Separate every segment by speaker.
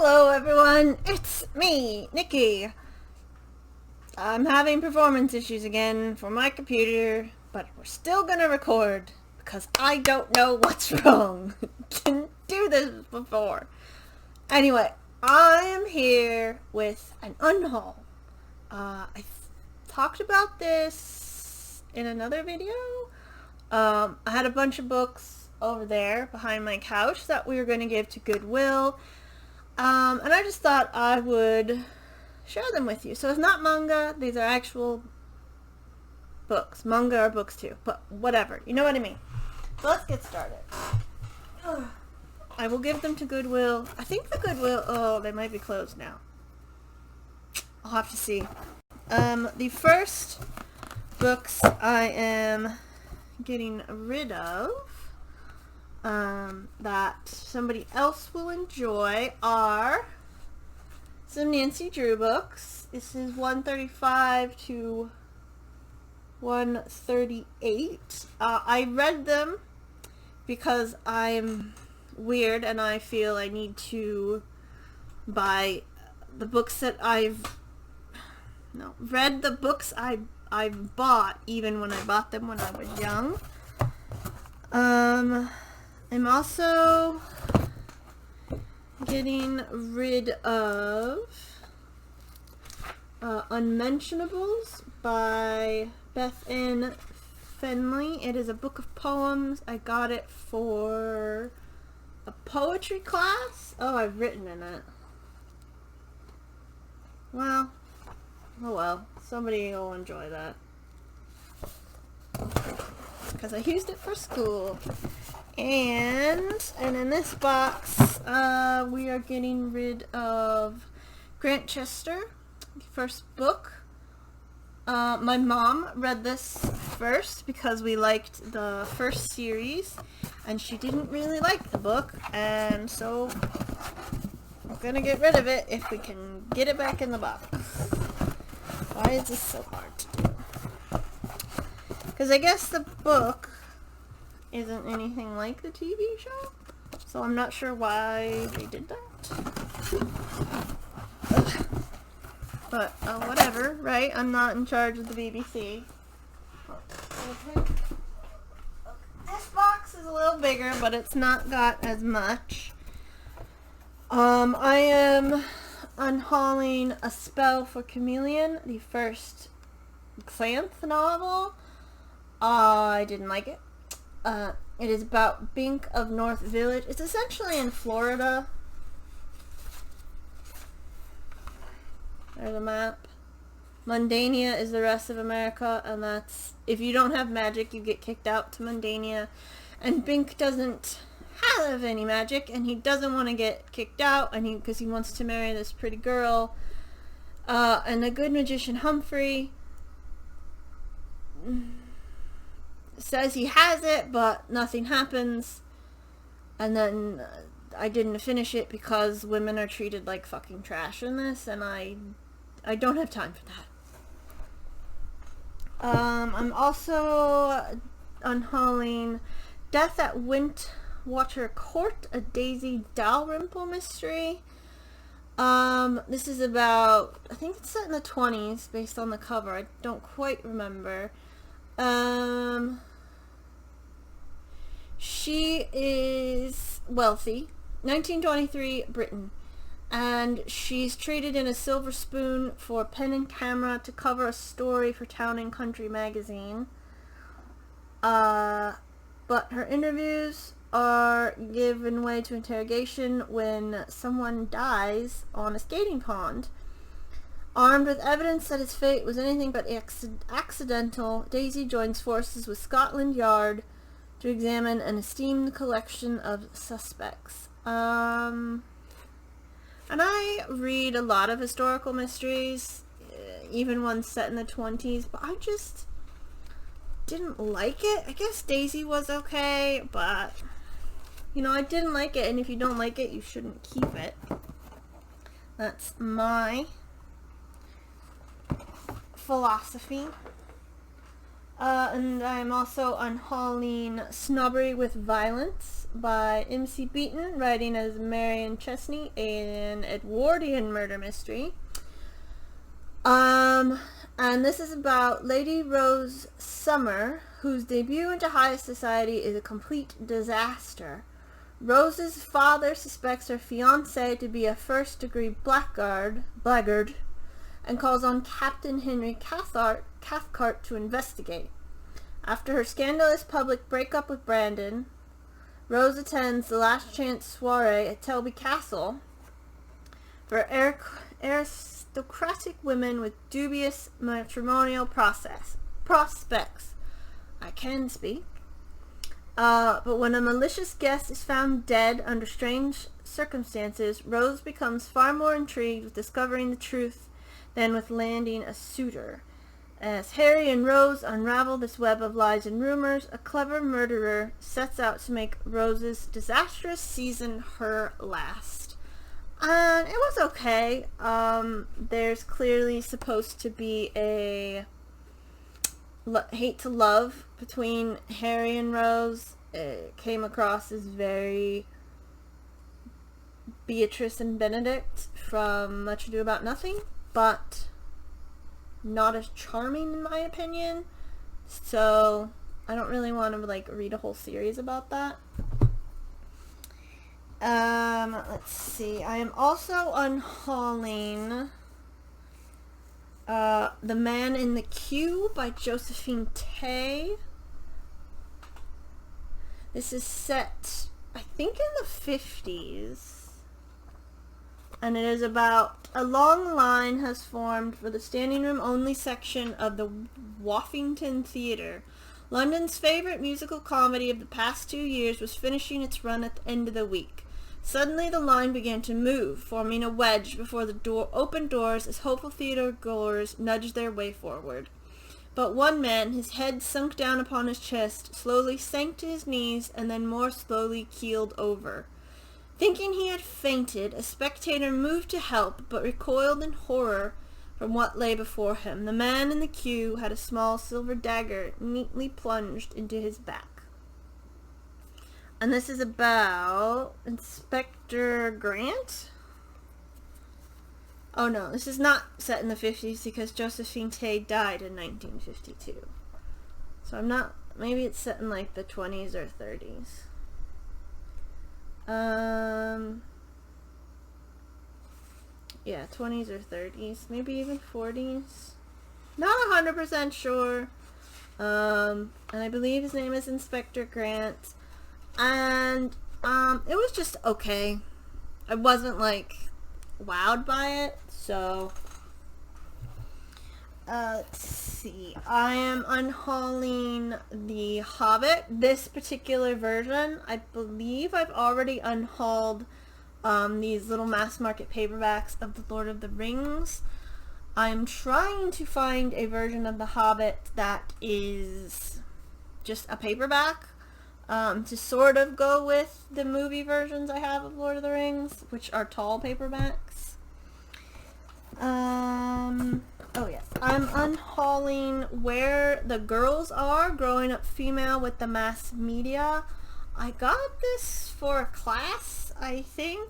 Speaker 1: Hello everyone, it's me, Nikki. I'm having performance issues again for my computer, but we're still gonna record because I don't know what's wrong. Didn't do this before. Anyway, I am here with an unhaul. I talked about this in another video. I had a bunch of books over there behind my couch that we were going to give to Goodwill. And I just thought I would share them with you. So it's not manga, these are actual books. Manga are books too, but whatever. You know what I mean. So let's get started. I will give them to Goodwill. I think the Goodwill, oh, they might be closed now. I'll have to see. The first books I am getting rid of that somebody else will enjoy are some Nancy Drew books. This is 135 to 138. I read them because I'm weird and I feel I need to buy the books that read the books I've bought even when I bought them when I was young. I'm also getting rid of Unmentionables by Beth Ann Fenley. It is a book of poems. I got it for a poetry class. Oh, I've written in it. Well, oh well. Somebody will enjoy that. Because I used it for school. And in this box, we are getting rid of Grantchester, the first book. My mom read this first because we liked the first series, and she didn't really like the book, and so we're gonna get rid of it if we can get it back in the box. Why is this so hard to do? Because I guess the book isn't anything like the TV show, so I'm not sure why they did that. But whatever, right? I'm not in charge of the BBC. Okay. This box is a little bigger, but it's not got as much. I am unhauling A Spell for Chameleon, the first Xanth novel. I didn't like it. It is about Bink of North Village. It's essentially in Florida. There's a map. Mundania is the rest of America, and that's, if you don't have magic, you get kicked out to Mundania. And Bink doesn't have any magic, and he doesn't want to get kicked out, and because he wants to marry this pretty girl. And the good magician Humphrey says he has it, but nothing happens. And then I didn't finish it because women are treated like fucking trash in this, and I don't have time for that. I'm also unhauling Death at Wintwater Court, a Daisy Dalrymple mystery. This is about, I think it's set in the 20s based on the cover. I don't quite remember. She is wealthy, 1923 Britain, and she's traded in a silver spoon for pen and camera to cover a story for Town and Country magazine. But her interviews are given way to interrogation when someone dies on a skating pond. Armed with evidence that his fate was anything but accidental, Daisy joins forces with Scotland Yard to examine an esteemed collection of suspects. And I read a lot of historical mysteries, even ones set in the 20s, but I just didn't like it. I guess Daisy was okay, but, you know, I didn't like it, and if you don't like it, you shouldn't keep it. That's my philosophy. And I'm also unhauling Snobbery with Violence by M.C. Beaton, writing as Marion Chesney, an Edwardian murder mystery. And this is about Lady Rose Summer, whose debut into high society is a complete disaster. Rose's father suspects her fiancé to be a first-degree blackguard, and calls on Captain Henry Cathcart to investigate. After her scandalous public breakup with Brandon, Rose attends the last chance soiree at Telby Castle for aristocratic women with dubious matrimonial prospects. I can speak. But when a malicious guest is found dead under strange circumstances, Rose becomes far more intrigued with discovering the truth than with landing a suitor. As Harry and Rose unravel this web of lies and rumors, a clever murderer sets out to make Rose's disastrous season her last. And it was okay. There's clearly supposed to be a hate to love between Harry and Rose. It came across as very Beatrice and Benedict from Much Ado About Nothing, but not as charming in my opinion. So I don't really want to read a whole series about that. Let's see. I am also unhauling The Man in the Queue by Josephine Tey. This is set, I think, in the 50s. And it is about a long line has formed for the standing room only section of the Woffington Theatre. London's favorite musical comedy of the past 2 years was finishing its run at the end of the week. Suddenly the line began to move, forming a wedge before the open doors as hopeful theater goers nudged their way forward. But one man, his head sunk down upon his chest, slowly sank to his knees and then more slowly keeled over. Thinking he had fainted, a spectator moved to help, but recoiled in horror from what lay before him. The man in the queue had a small silver dagger neatly plunged into his back. And this is about Inspector Grant? Oh no, this is not set in the 50s because Josephine Tey died in 1952. So I'm not, maybe it's set in the 20s or 30s. Yeah, 20s or 30s, maybe even 40s. Not 100% sure. And I believe his name is Inspector Grant. And, it was just okay. I wasn't, wowed by it, so... let's see. I am unhauling The Hobbit. This particular version, I believe I've already unhauled these little mass market paperbacks of The Lord of the Rings. I'm trying to find a version of The Hobbit that is just a paperback to sort of go with the movie versions I have of Lord of the Rings, which are tall paperbacks. Oh yes, I'm unhauling Where the Girls Are, Growing Up Female with the Mass Media. I got this for a class, I think,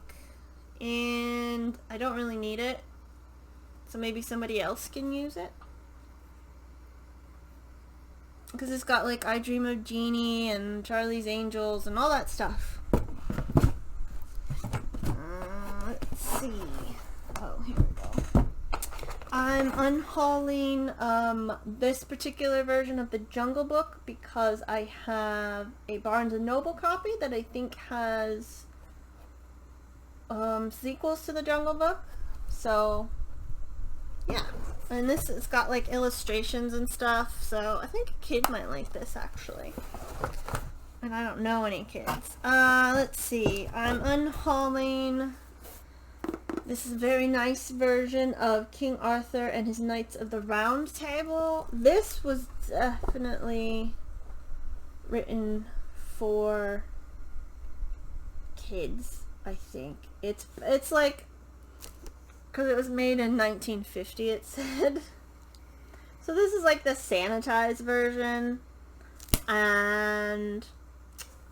Speaker 1: and I don't really need it, so maybe somebody else can use it. Because it's got I Dream of Jeannie and Charlie's Angels and all that stuff. Let's see. Oh, here we go. I'm unhauling this particular version of The Jungle Book because I have a Barnes & Noble copy that I think has sequels to The Jungle Book. So, yeah. And this has got illustrations and stuff, so I think a kid might like this actually. And I don't know any kids. Let's see. I'm unhauling... This is a very nice version of King Arthur and his Knights of the Round Table. This was definitely written for kids, I think. It's because it was made in 1950, it said. So this is like the sanitized version, and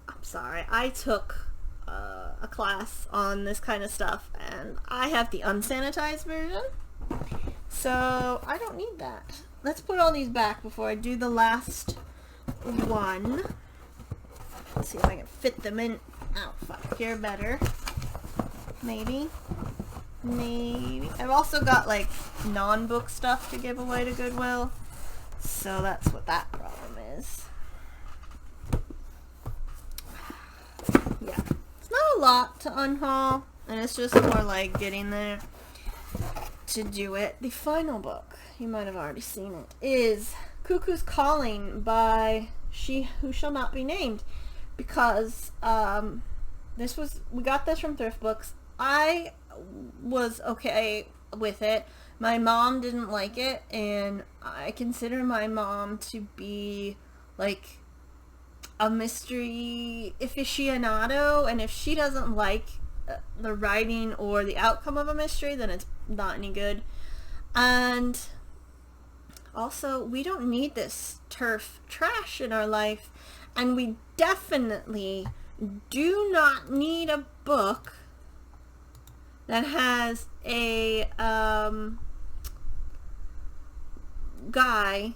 Speaker 1: I'm sorry, I took a class on this kind of stuff, and I have the unsanitized version, so I don't need that. Let's put all these back before I do the last one. Let's see if I can fit them in. Oh, fuck, here better. Maybe. I've also got like non-book stuff to give away to Goodwill, so that's what that problem is. Yeah, it's not a lot to unhaul, and it's just more like getting there to do it. The final book, you might have already seen it, is Cuckoo's Calling by She Who Shall Not Be Named, because we got this from Thrift Books. I was okay with it. My mom didn't like it, and I consider my mom to be like a mystery aficionado, and if she doesn't like the writing or the outcome of a mystery, then it's not any good. And also, we don't need this turf trash in our life, and we definitely do not need a book that has a guy,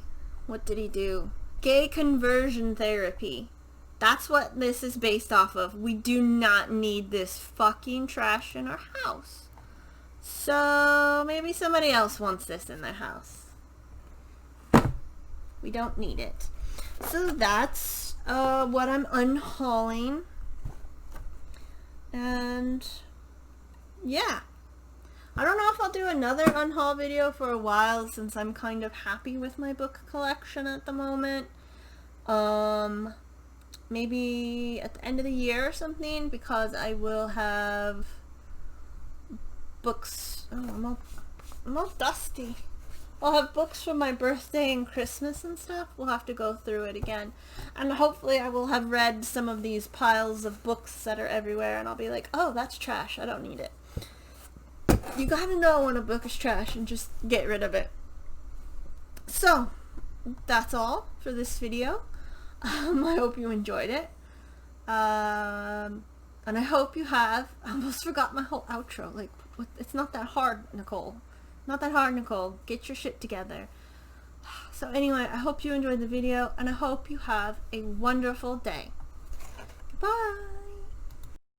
Speaker 1: what did he do? Gay conversion therapy. That's what this is based off of. We do not need this fucking trash in our house. So maybe somebody else wants this in their house. We don't need it. So that's what I'm unhauling. And yeah, I don't know if I'll do another unhaul video for a while, since I'm kind of happy with my book collection at the moment. Maybe at the end of the year or something, because I will have books. Oh, I'm all dusty. I'll have books from my birthday and Christmas and stuff. We'll have to go through it again. And hopefully I will have read some of these piles of books that are everywhere, and I'll be like, oh, that's trash. I don't need it. You gotta know when a book is trash and just get rid of it. So, that's all for this video. I hope you enjoyed it. And I hope you have. I almost forgot my whole outro. Like, it's not that hard, Nicole. Not that hard, Nicole. Get your shit together. So anyway, I hope you enjoyed the video, and I hope you have a wonderful day. Goodbye.